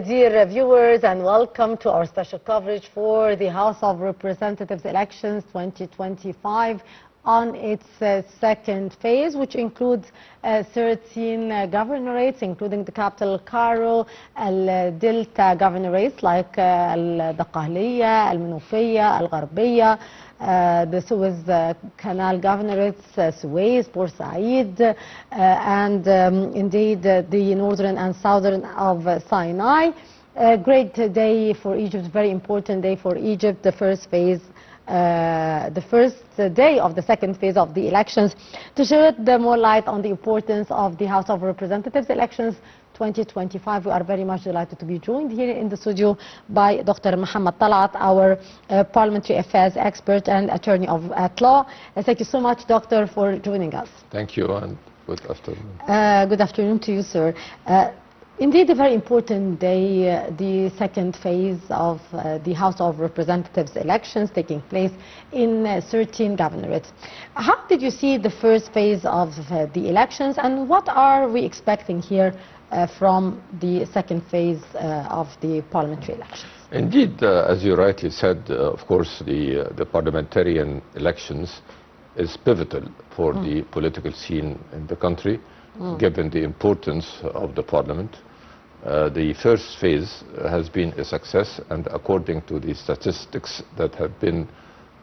dear viewers, and welcome to our special coverage for the House of Representatives elections 2025 on its second phase, which includes 13 governorates, including the capital Cairo, Delta governorates like Al-Daqahliya, Al-Manufiyya, Al-Gharbiyya, the Suez Canal governorates, Suez, Port Said, and indeed the northern and southern of Sinai. A great day for Egypt, very important day for Egypt, the first phase. The first day of the second phase of the elections, to shed more light on the importance of the House of Representatives elections 2025. We are very much delighted to be joined here in the studio by Dr. Mohamed Talaat, our parliamentary affairs expert and attorney at law. Thank you so much, Doctor, for joining us. Thank you, and good afternoon. Good afternoon to you, sir. Indeed, a very important day, the second phase of the House of Representatives elections taking place in 13 governorates. How did you see the first phase of the elections, and what are we expecting here from the second phase of the parliamentary elections? Indeed, as you rightly said, of course, the parliamentarian elections is pivotal for the political scene in the country, given the importance of the parliament. The first phase has been a success, and according to the statistics that have been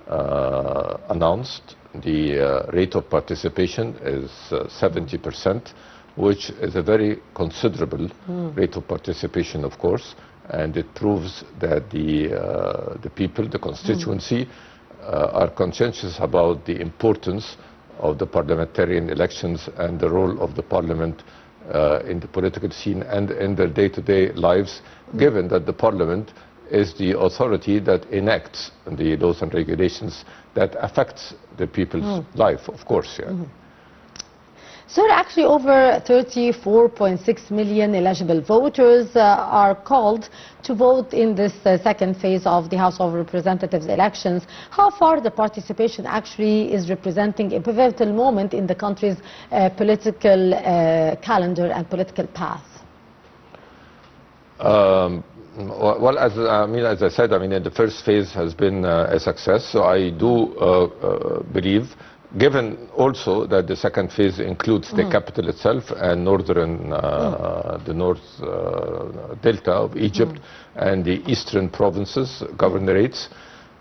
announced, the rate of participation is 70%, which is a very considerable rate of participation, of course, and it proves that the people, the constituency, are conscientious about the importance of the parliamentarian elections and the role of the parliament in the political scene and in their day-to-day lives, given that the parliament is the authority that enacts the laws and regulations that affects the people's life, of course. Yeah. So actually over 34.6 million eligible voters are called to vote in this second phase of the House of Representatives elections. How far the participation actually is representing a pivotal moment in the country's political calendar and political path? Well, as I said, the first phase has been a success. So I do believe, given also that the second phase includes the capital itself and the north delta of Egypt and the eastern provinces, governorates.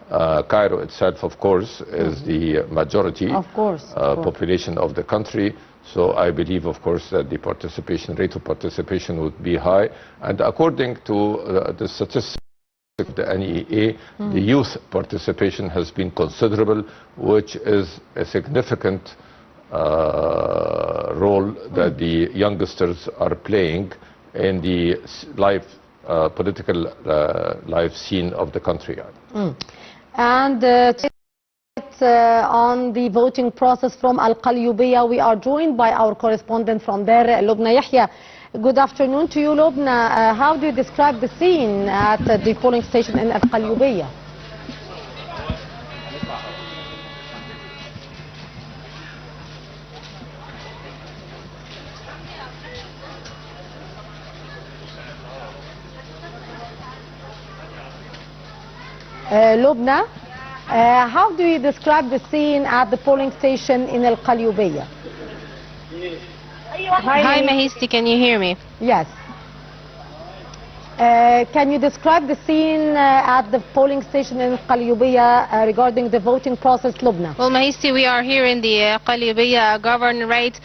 Cairo itself, of course, is the majority population of the country. So I believe, of course, that the rate of participation would be high. And according to the statistics, the NEA, the youth participation has been considerable, which is a significant role that the youngsters are playing in the political life scene of the country. And on the voting process from Al-Qalyubiyya, we are joined by our correspondent from there, Lubna Yahya. Good afternoon to you, Lubna. How do you describe the scene at the polling station in Al-Qalyubiyya? Lubna, how do you describe the scene at the polling station in Al-Qalyubiyya? Hi, Mahisti, can you hear me? Yes. Can you describe the scene at the polling station in Qalyubiyya regarding the voting process, Lubna? Well, Mahisti, we are here in the Qalyubiyya governorate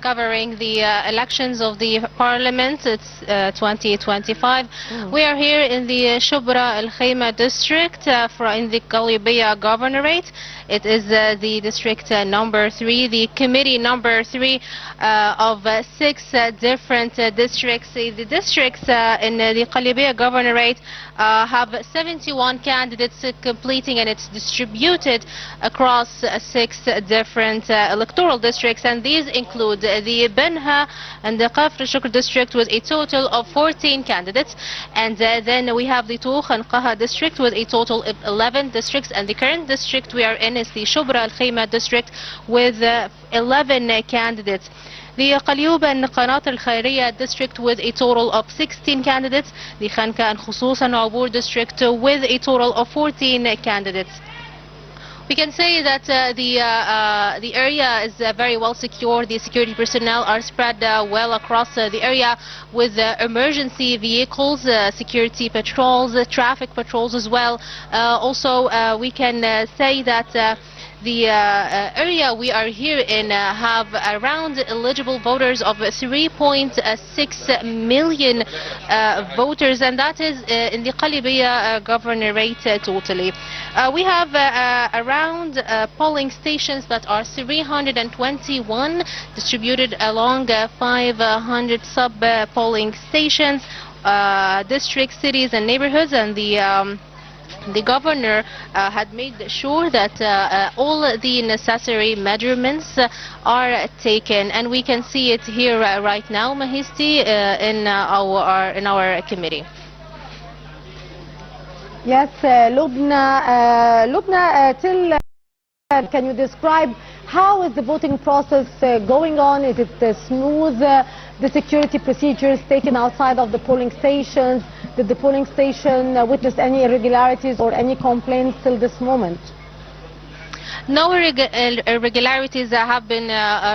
covering the elections of the parliament. It's 2025. We are here in the Shubra Al-Khayma district in the Qalyubiyya governorate. It is the district number 3, the committee number 3 of 6 different districts. The districts in the Qalyubiyya governorate have 71 candidates completing, and it's distributed across 6 different electoral districts, and these include the Benha and the Kafr Shukr district with a total of 14 candidates, and then we have the Tukh and Qaha district with a total of 11 districts, and the current district we are in is the Shubra Al-Khayma district with 11 candidates. The قليوب and قناطر الخيرية district with a total of 16 candidates. The خنكة and خصوصا عبور district with a total of 14 candidates. We can say that the area is very well secured. The security personnel are spread well across the area with emergency vehicles, security patrols, traffic patrols as well. Also, we can say that the area we are here in have around eligible voters of 3.6 million voters, and that is in the Qalibiya governorate totally. We have around polling stations that are 321 distributed along 500 sub-polling stations, districts, cities and neighborhoods, and the governor had made sure that all the necessary measurements are taken, and we can see it here right now, Mahisti, in our committee. Yes, Lubna, can you describe how is the voting process going on? Is it smooth? The security procedures taken outside of the polling stations? Did the polling station witness any irregularities or any complaints till this moment? No irregularities have been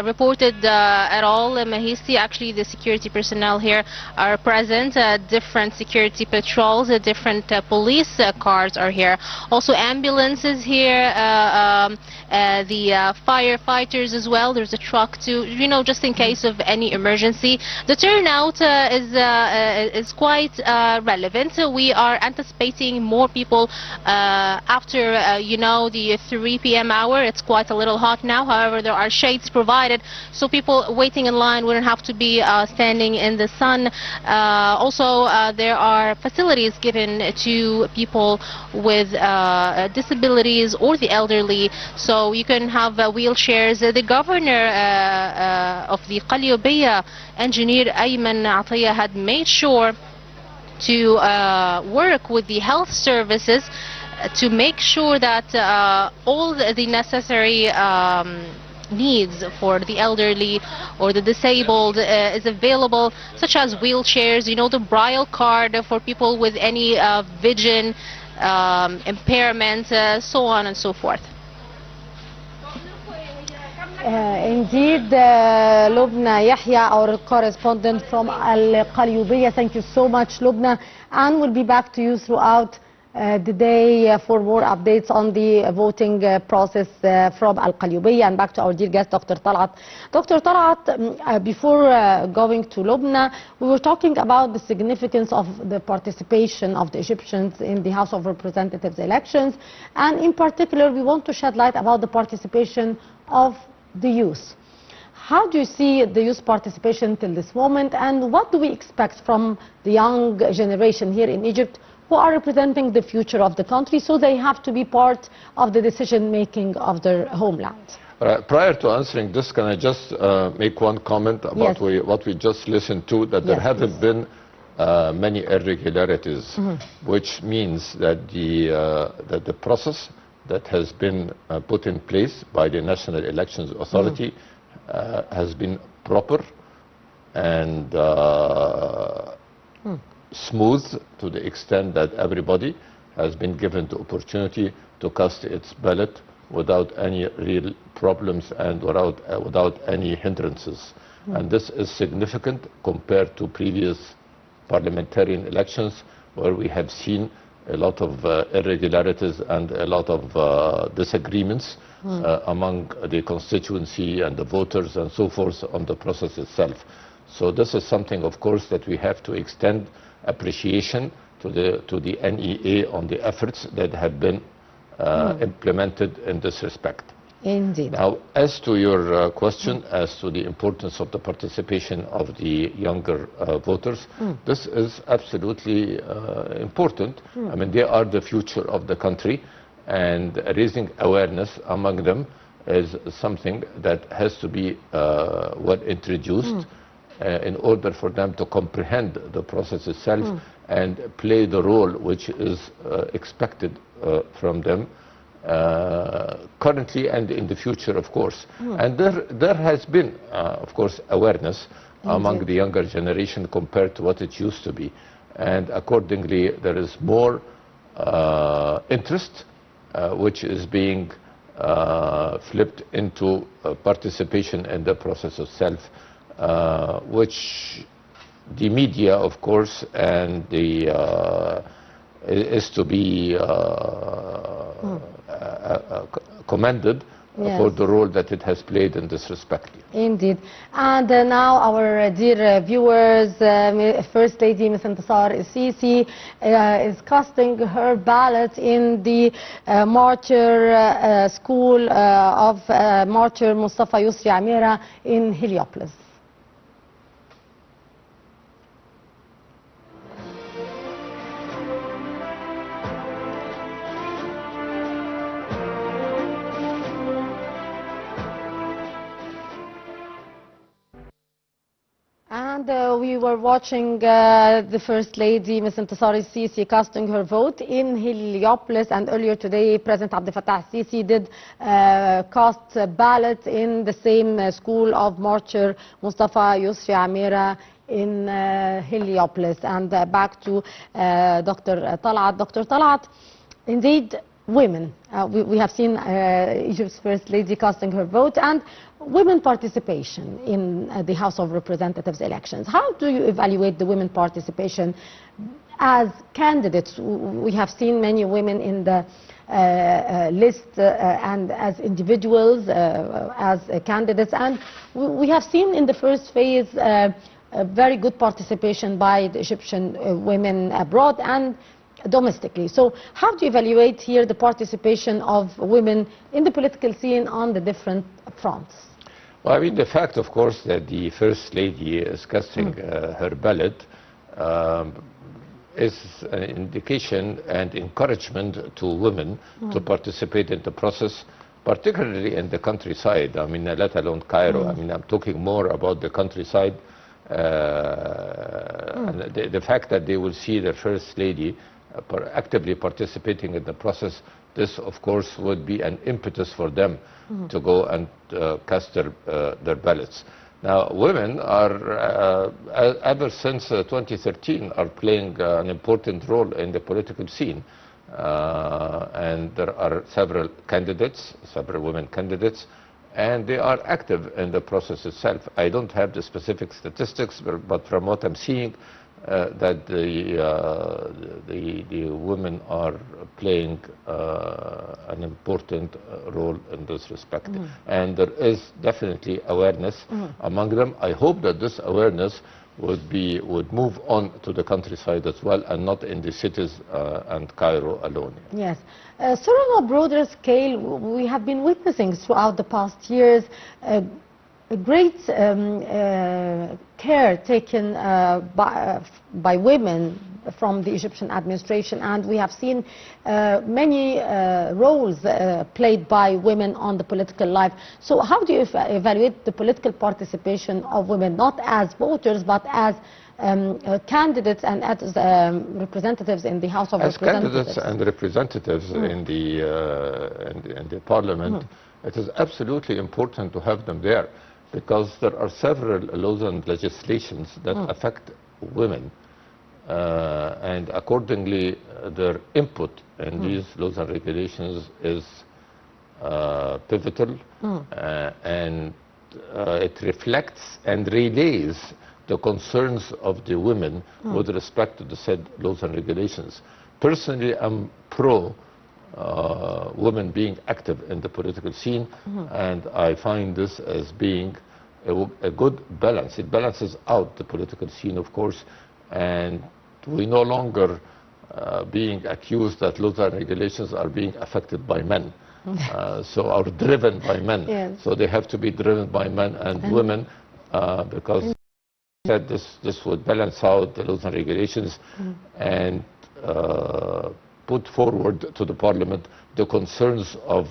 reported at all, Mahisti. Actually, the security personnel here are present. Different security patrols, different police cars are here. Also, ambulances here, the firefighters as well. There's a truck too, just in case of any emergency. The turnout is quite relevant. We are anticipating more people after, the 3 p.m. hour. It's quite a little hot now. However, there are shades provided, so people waiting in line wouldn't have to be standing in the sun. Also, there are facilities given to people with disabilities or the elderly, so you can have wheelchairs. The governor of the Qalibiya, Engineer Ayman Atiyah, had made sure to work with the health services to make sure that all the necessary needs for the elderly or the disabled is available, such as wheelchairs, the braille card for people with any vision impairment, so on and so forth. Indeed, Lubna Yahya, our correspondent from Al-Qalibiya. Thank you so much, Lubna, and we'll be back to you throughout the day for more updates on the voting process from Al-Qalibiya. And back to our dear guest, Dr. Talaat. Dr. Talaat, before going to Lubna, we were talking about the significance of the participation of the Egyptians in the House of Representatives elections, and in particular we want to shed light about the participation of the youth. How do you see the youth participation till this moment, and what do we expect from the young generation here in Egypt who are representing the future of the country, so they have to be part of the decision-making of their homeland? Prior to answering this, can I just make one comment about what we just listened to, that there haven't been many irregularities, which means that the process that has been put in place by the National Elections Authority has been proper and smooth, to the extent that everybody has been given the opportunity to cast its ballot without any real problems and without any hindrances. And this is significant compared to previous parliamentarian elections, where we have seen a lot of irregularities and a lot of disagreements among the constituency and the voters and so forth on the process itself. So this is something, of course, that we have to extend appreciation to the NEA on the efforts that have been implemented in this respect. Indeed. Now, as to your question as to the importance of the participation of the younger voters, this is absolutely important. I mean, they are the future of the country, and raising awareness among them is something that has to be well introduced in order for them to comprehend the process itself and play the role which is expected from them currently and in the future, of course. And there has been, of course, awareness among the younger generation compared to what it used to be. And accordingly, there is more interest, which is being flipped into participation in the process itself, which the media, of course, and the is to be commended for the role that it has played in this respect. Indeed. And now our dear viewers, First Lady Ms. Intisar Sisi is casting her ballot in the Martyr School of Martyr Mustafa Yusri Amira in Heliopolis. And we were watching the First Lady, Ms. Intisar Sisi, casting her vote in Heliopolis. And earlier today, President Abdel Fattah Sisi did cast a ballot in the same school of Martyr Mustafa Yusri Amira in Heliopolis. And back to Dr. Talaat. Dr. Talaat, indeed, women. We have seen Egypt's First Lady casting her vote, and women participation in the House of Representatives elections. How do you evaluate the women participation as candidates? We have seen many women in the list and as individuals, as candidates, and we have seen in the first phase a very good participation by the Egyptian women abroad and domestically. So how do you evaluate here the participation of women in the political scene on the different fronts? Well, I mean, the fact, of course, that the First Lady is casting her ballot is an indication and encouragement to women to participate in the process, particularly in the countryside. I mean, let alone Cairo. I mean, I'm talking more about the countryside. And the fact that they will see the First Lady actively participating in the process, this of course would be an impetus for them to go and cast their ballots. Now, women are, ever since 2013, are playing an important role in the political scene. And there are several candidates, several women candidates, and they are active in the process itself. I don't have the specific statistics, but from what I'm seeing, that the women are playing an important role in this respect. And there is definitely awareness among them. I hope that this awareness would move on to the countryside as well, and not in the cities and Cairo alone. Yes. So on a broader scale, we have been witnessing throughout the past years a great care taken by women from the Egyptian administration, and we have seen many roles played by women on the political life. So how do you evaluate the political participation of women, not as voters, but as candidates and as representatives in the House of Representatives? As candidates and representatives in the parliament, it is absolutely important to have them there, because there are several laws and legislations that affect women, and accordingly their input in these laws and regulations is pivotal, and it reflects and relays the concerns of the women with respect to the said laws and regulations. Personally, I'm pro women being active in the political scene, and I find this as being a good balance. It balances out the political scene, of course, and we no longer being accused that laws and regulations are being affected by men, so are driven by men. Yes. So they have to be driven by men and women, because that this would balance out the laws and regulations and put forward to the parliament the concerns of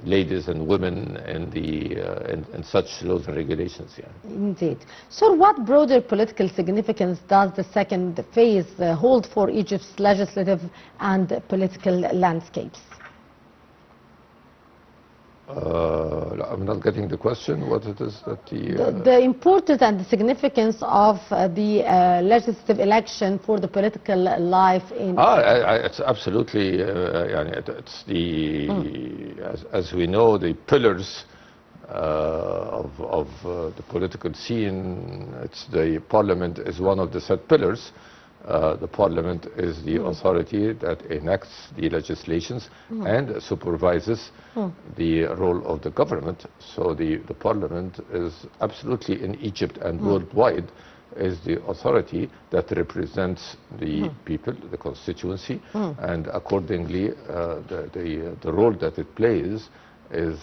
ladies and women in such laws and regulations. Yeah. Indeed. So what broader political significance does the second phase hold for Egypt's legislative and political landscapes? I'm not getting the question. What it is that the importance and the significance of the legislative election for the political life in it's absolutely it's the as we know, the pillars of the political scene. It's the parliament is one of the set pillars. The parliament is the authority that enacts the legislations and supervises the role of the government. So the parliament is absolutely in Egypt and worldwide is the authority that represents the people, the constituency, and accordingly the role that it plays is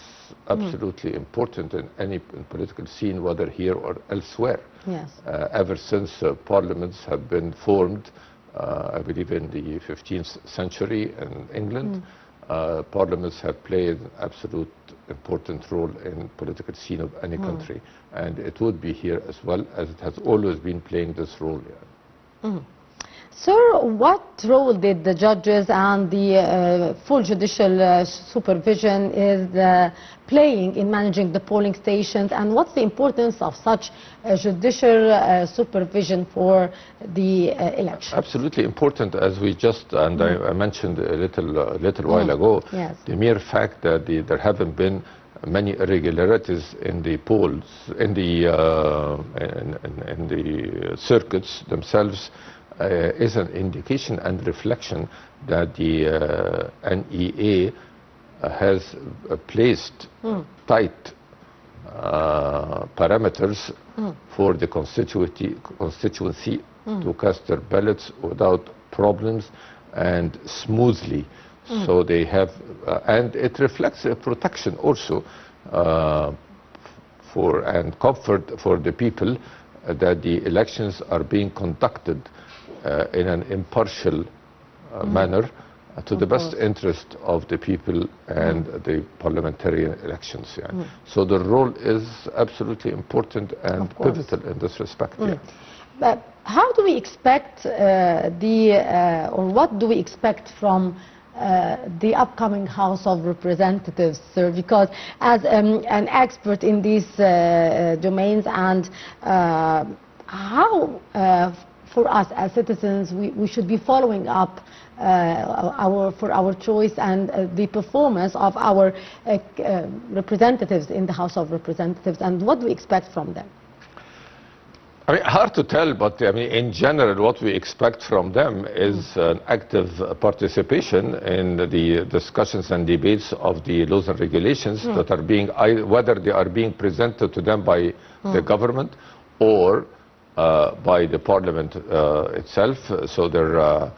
absolutely important in any political scene, whether here or elsewhere. Yes. Ever since parliaments have been formed, I believe in the 15th century in England, parliaments have played an absolute important role in political scene of any country, and it would be here as well, as it has always been playing this role. Yeah. Sir, what role did the judges and the full judicial supervision is playing in managing the polling stations, and what's the importance of such judicial supervision for the election? Absolutely important, as we just, and I mentioned a little while ago, yes. The mere fact that there haven't been many irregularities in the polls, in the circuits themselves, is an indication and reflection that the NEA has placed tight parameters for the constituency to cast their ballots without problems and smoothly. So they have, and it reflects a protection also and comfort for the people that the elections are being conducted in an impartial manner to the best interest of the people and the parliamentary elections. Yeah. So the role is absolutely important and pivotal in this respect. Yeah. But how do we expect or what do we expect from the upcoming House of Representatives, sir? Because as an expert in these domains, and how for us as citizens we should be following up for our choice and the performance of our representatives in the House of Representatives, and what do we expect from them? I mean, hard to tell, but I mean, in general, what we expect from them is an active participation in the discussions and debates of the laws and regulations that are being, whether they are being presented to them by the government or by the parliament itself. So their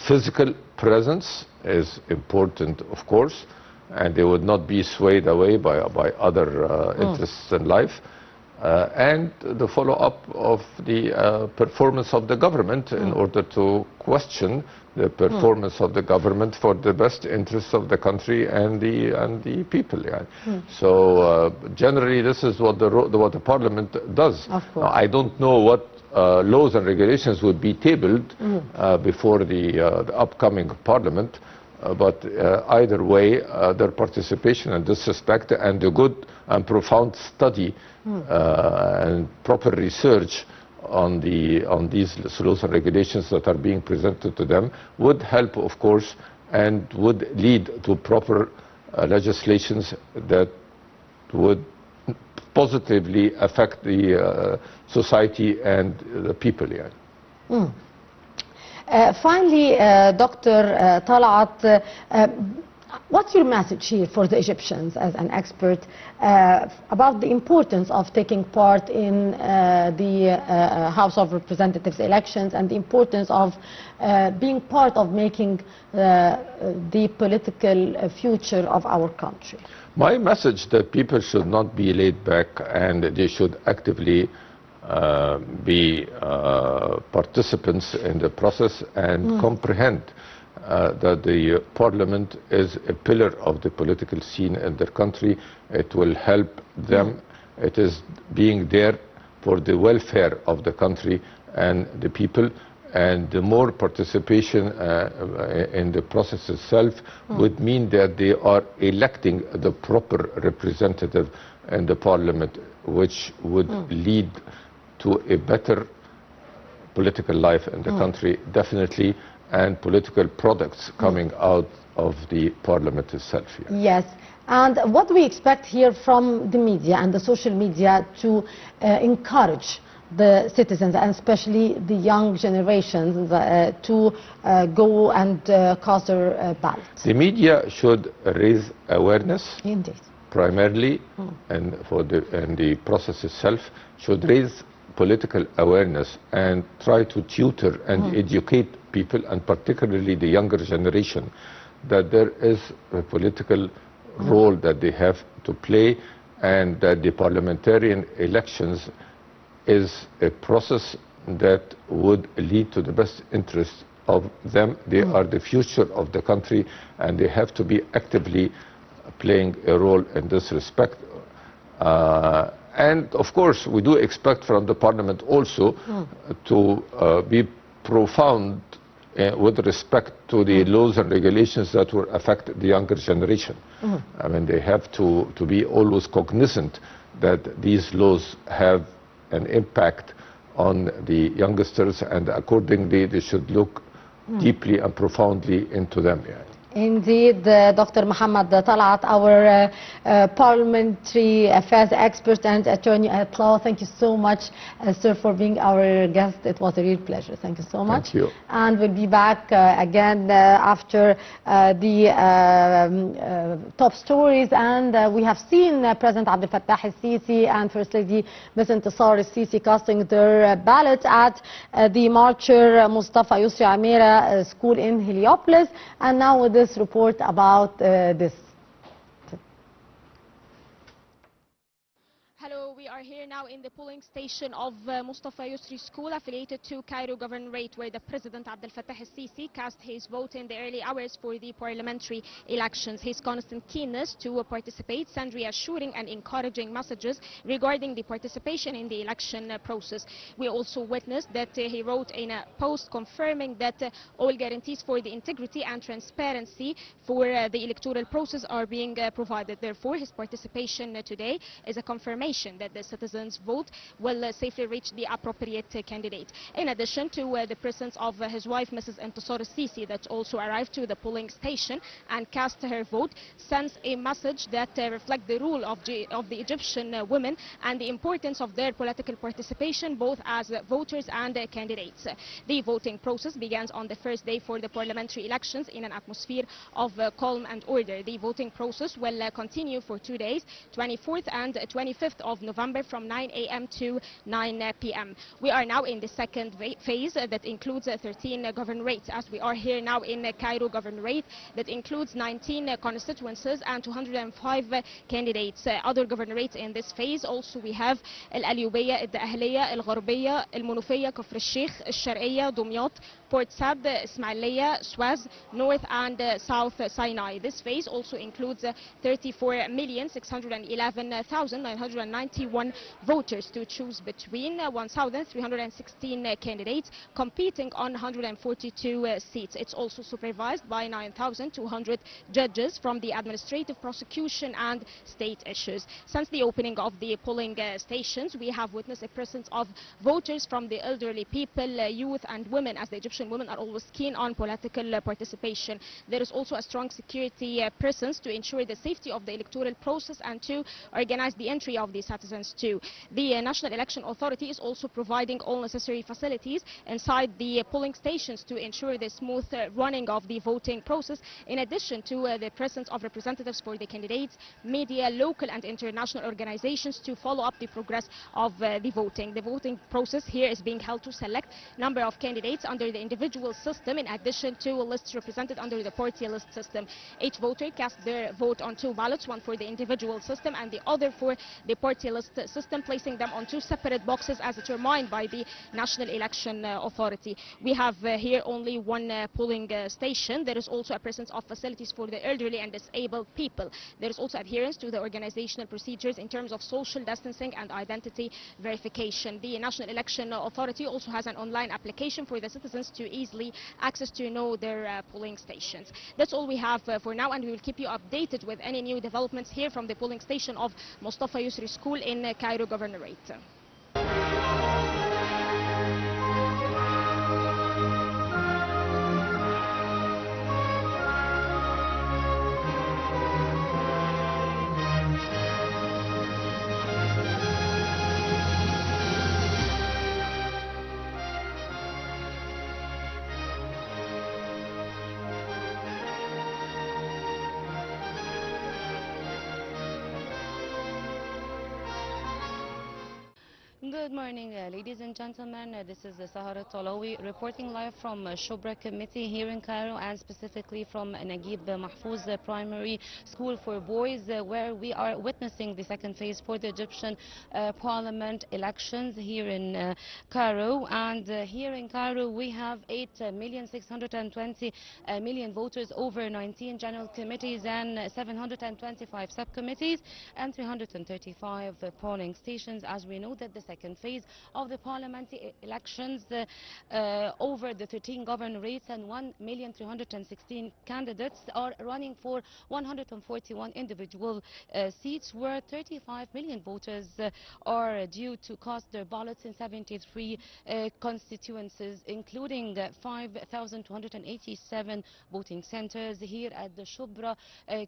physical presence is important, of course, and they would not be swayed away by other interests in life. And the follow-up of the performance of the government in order to question the performance of the government for the best interests of the country and the people. Yeah. So generally, this is what the parliament does. Now, I don't know what laws and regulations would be tabled before the upcoming parliament. But either way, their participation in this respect and the good and profound study and proper research on these laws and regulations that are being presented to them would help, of course, and would lead to proper legislations that would positively affect the society and the people. Yeah. Finally, Dr. Talaat, what's your message here for the Egyptians as an expert about the importance of taking part in the House of Representatives elections and the importance of being part of making the political future of our country? My message that people should not be laid back and they should actively be participants in the process and comprehend that the parliament is a pillar of the political scene in their country. It will help them. It is being there for the welfare of the country and the people. And the more participation in the process itself would mean that they are electing the proper representative in the parliament, which would lead to a better political life in the country, definitely, and political products coming out of the parliament itself. Yes. And what do we expect here from the media and the social media to encourage the citizens, and especially the young generations, to go and cast their ballots? The media should raise awareness. Indeed. Primarily, and the process itself should raise political awareness and try to tutor and educate people, and particularly the younger generation, that there is a political role that they have to play, and that the parliamentarian elections is a process that would lead to the best interest of them. They are the future of the country, and they have to be actively playing a role in this respect. And of course, we do expect from the parliament also to be profound with respect to the laws and regulations that will affect the younger generation. I mean, they have to be always cognizant that these laws have an impact on the youngsters, and accordingly they should look deeply and profoundly into them. Indeed, Dr. Mohamed Talaat, our parliamentary affairs expert and attorney at law. Thank you so much, sir, for being our guest. It was a real pleasure. Thank you so much. Thank you. And we'll be back again after the top stories. And we have seen President Abdel Fattah al-Sisi and First Lady Ms. Intisar al-Sisi casting their ballots at the Marcher Mustafa Yusri Amira School in Heliopolis. And now with this report about this. Hello, we are here now in the polling station of Mustafa Yusri School, affiliated to Cairo Governorate, where the President Abdel Fattah al-Sisi cast his vote in the early hours for the parliamentary elections. His constant keenness to participate sent reassuring and encouraging messages regarding the participation in the election process. We also witnessed that he wrote in a post confirming that all guarantees for the integrity and transparency for the electoral process are being provided. Therefore, his participation today is a confirmation that the citizens' vote will safely reach the appropriate candidate. In addition to the presence of his wife, Mrs. Intisar al-Sisi, that also arrived to the polling station and cast her vote, sends a message that reflects the role of the Egyptian women and the importance of their political participation, both as voters and candidates. The voting process begins on the first day for the parliamentary elections in an atmosphere of calm and order. The voting process will continue for 2 days, 24th and 25th of November, from 9 a.m. to 9 p.m. We are now in the second phase that includes 13 governorates, as we are here now in Cairo Governorate, that includes 19 constituencies and 205 candidates. Other governorates in this phase also we have Al-Alyubiyya, Al-Dahliya, Al-Gharbiyya, Al-Munufiyya, Kafr al-Sheikh, Al-Sharqiyya, Dumyat, Port Said, Ismailiyya, Suez, North and South Sinai. This phase also includes 34,611,991 voters to choose between 1,316 candidates competing on 142 seats. It's also supervised by 9,200 judges from the administrative, prosecution and state issues. Since the opening of the polling stations, we have witnessed a presence of voters from the elderly people, youth and women, as the Egyptian women are always keen on political participation. There is also a strong security presence to ensure the safety of the electoral process and to organize the entry of the citizens too. The National Election Authority is also providing all necessary facilities inside the polling stations to ensure the smooth running of the voting process, in addition to the presence of representatives for the candidates, media, local and international organizations to follow up the progress of the voting. The voting process here is being held to select number of candidates under the individual system in addition to lists represented under the party list system. Each voter cast their vote on 2 ballots, one for the individual system and the other for the party list system, placing them on 2 separate boxes as determined by the National Election Authority. We have here only 1 polling station. There is also a presence of facilities for the elderly and disabled people. There is also adherence to the organizational procedures in terms of social distancing and identity verification. The National Election Authority also has an online application for the citizens to easily access to know their polling stations. That's all we have for now, and we will keep you updated with any new developments here from the polling station of Mustafa Yusri School in Cairo Governorate. Good morning, ladies and gentlemen. This is Sahara Talawi reporting live from Shubra Committee here in Cairo, and specifically from Naguib Mahfouz Primary School for Boys, where we are witnessing the second phase for the Egyptian Parliament elections here in Cairo. And here in Cairo we have 8,620,000 voters, over 19 general committees and 725 subcommittees and 335 polling stations. As we know that the second phase of the parliamentary elections, over the 13 governorates and 1,316 candidates are running for 141 individual seats, where 35 million voters are due to cast their ballots in 73 constituencies, including 5,287 voting centers. Here at the Shubra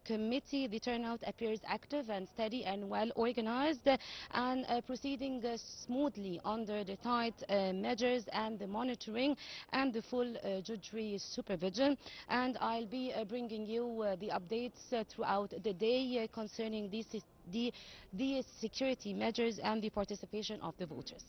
Committee, the turnout appears active and steady and well organized, and proceeding smoothly under the tight measures and the monitoring and the full judiciary supervision. And I'll be bringing you the updates throughout the day concerning the security measures and the participation of the voters.